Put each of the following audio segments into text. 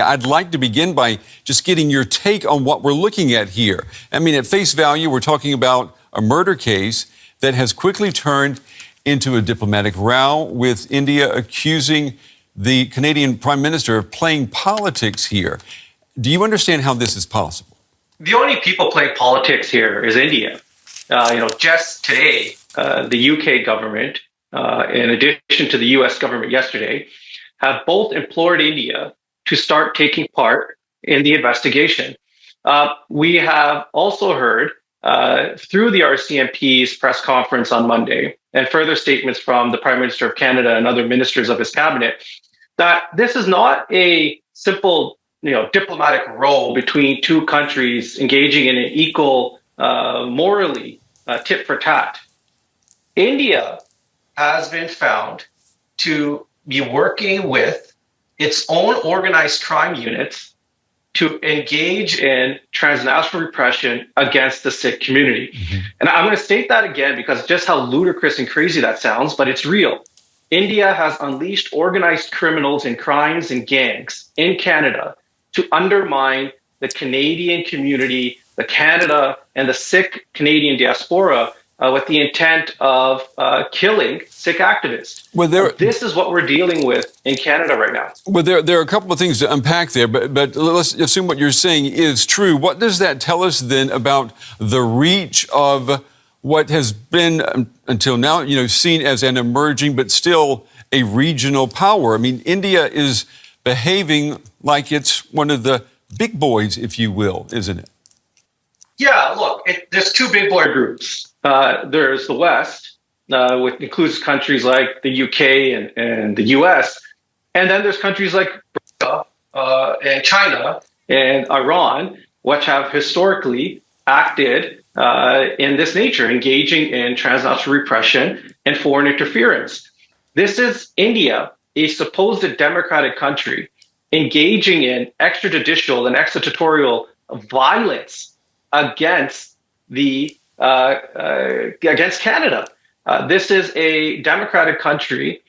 I'd like to begin by just getting your take on what we're looking at here. I mean, at face value, we're talking about a murder case that has quickly turned into a diplomatic row, with India accusing the Canadian Prime Minister of playing politics here. Do you understand how this is possible? The only people playing politics here is India. Just today, the UK government, in addition to the US government yesterday, have both implored India to start taking part in the investigation. We have also heard through the RCMP's press conference on Monday and further statements from the Prime Minister of Canada and other ministers of his cabinet that this is not a simple diplomatic row between two countries engaging in an equal, morally tit for tat. India has been found to be working with its own organized crime units to engage in transnational repression against the Sikh community. Mm-hmm. And I'm going to state that again because just how ludicrous and crazy that sounds, but it's real. India has unleashed organized criminals and crimes and gangs in Canada to undermine the Canadian community, the Canada and the Sikh Canadian diaspora, with the intent of killing Sikh activists. Well, this is what we're dealing with in Canada right now. Well, there are a couple of things to unpack there, but let's assume what you're saying is true. What does that tell us then about the reach of what has been until now, seen as an emerging but still a regional power? I mean, India is behaving like it's one of the big boys, if you will, isn't it? Yeah, look, there's two big boy groups. There's the West, which includes countries like the UK and the US. And then there's countries like Russia and China and Iran, which have historically acted in this nature, engaging in transnational repression and foreign interference. This is India, a supposed democratic country, engaging in extrajudicial and extraterritorial violence against against Canada. This is a democratic country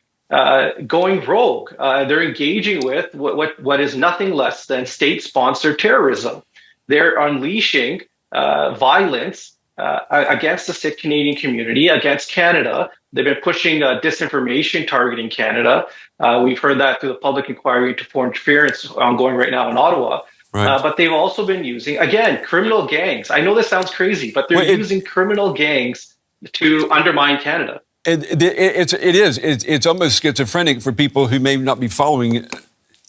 going rogue. They're engaging with what is nothing less than state-sponsored terrorism. They're unleashing violence against the Sikh Canadian community, against Canada. They've been pushing disinformation targeting Canada. We've heard that through the public inquiry into foreign interference ongoing right now in Ottawa. Right. But they've also been using, again, criminal gangs. I know this sounds crazy, but they're using criminal gangs to undermine Canada. It's almost schizophrenic for people who may not be following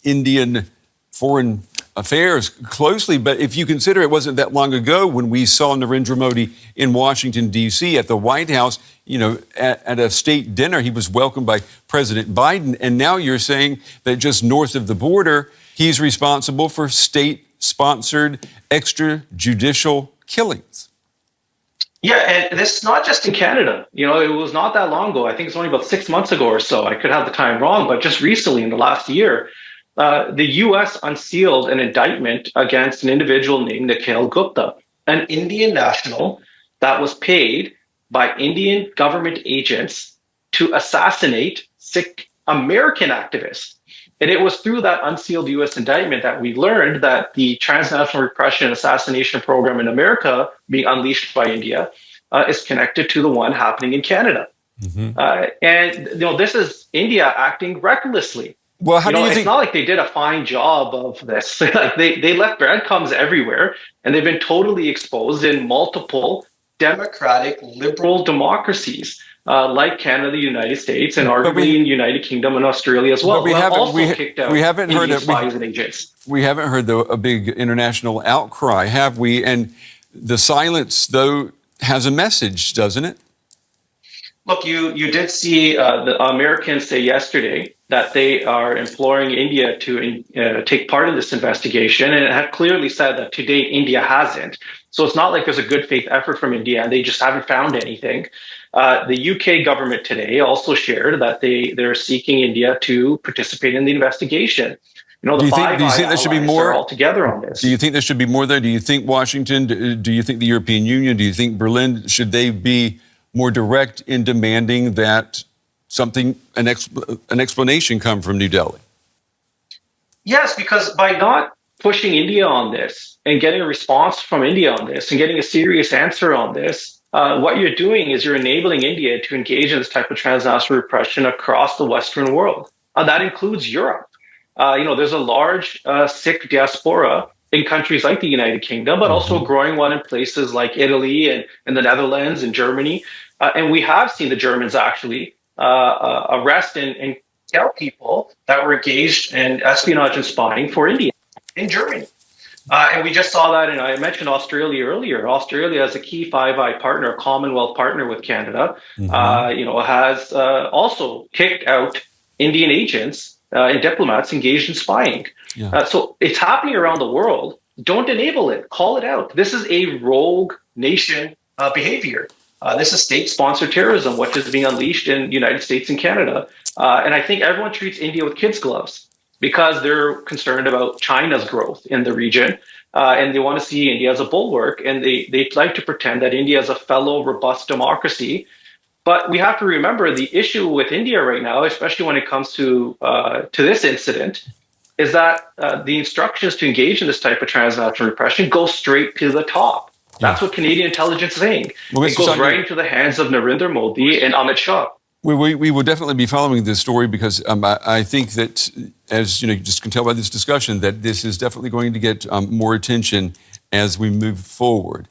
Indian foreign affairs closely. But if you consider it wasn't that long ago when we saw Narendra Modi in Washington, D.C. at the White House, at a state dinner, he was welcomed by President Biden. And now you're saying that just north of the border, he's responsible for state-sponsored extrajudicial killings. Yeah, and this is not just in Canada. It was not that long ago. I think it's only about 6 months ago or so. I could have the time wrong, but just recently in the last year, the U.S. unsealed an indictment against an individual named Nikhil Gupta, an Indian national that was paid by Indian government agents to assassinate Sikh American activists. And it was through that unsealed U.S. indictment that we learned that the transnational repression and assassination program in America being unleashed by India is connected to the one happening in Canada. Mm-hmm. And this is India acting recklessly. Well, how do you think? It's not like they did a fine job of this. they left breadcrumbs everywhere, and they've been totally exposed in multiple democratic liberal democracies. Like Canada, the United States, and arguably in the United Kingdom and Australia as well. We haven't heard spies and agents. We haven't heard a big international outcry, have we? And the silence, though, has a message, doesn't it? Look, you did see the Americans say yesterday that they are imploring India to take part in this investigation, and it had clearly said that to date India hasn't. So it's not like there's a good faith effort from India and they just haven't found anything. The UK government today also shared that they're seeking India to participate in the investigation. Do you think there should be more all together on this? Do you think there should be more there? Do you think Washington? Do you think the European Union? Do you think Berlin? Should they be more direct in demanding that an explanation come from New Delhi? Yes, because by not pushing India on this and getting a response from India on this and getting a serious answer on this, what you're doing is you're enabling India to engage in this type of transnational repression across the Western world. That includes Europe. There's a large Sikh diaspora in countries like the United Kingdom, but also a growing one in places like Italy and the Netherlands and Germany. And we have seen the Germans actually arrest and tell people that were engaged in espionage and spying for India in Germany. And we just saw that, and I mentioned Australia earlier. Australia, as a key Five Eye partner, a Commonwealth partner with Canada, has also kicked out Indian agents and diplomats engaged in spying. Yeah. So it's happening around the world. Don't enable it. Call it out. This is a rogue nation behavior. This is state-sponsored terrorism, which is being unleashed in the United States and Canada. And I think everyone treats India with kids' gloves because they're concerned about China's growth in the region. And they want to see India as a bulwark. And they like to pretend that India is a fellow robust democracy. But we have to remember the issue with India right now, especially when it comes to this incident, is that the instructions to engage in this type of transnational repression go straight to the top. That's what Canadian intelligence is saying. Well, it goes Sandhu, right into the hands of Narendra Modi and Amit Shah. We will definitely be following this story because I think that, as you just can tell by this discussion, that this is definitely going to get more attention as we move forward.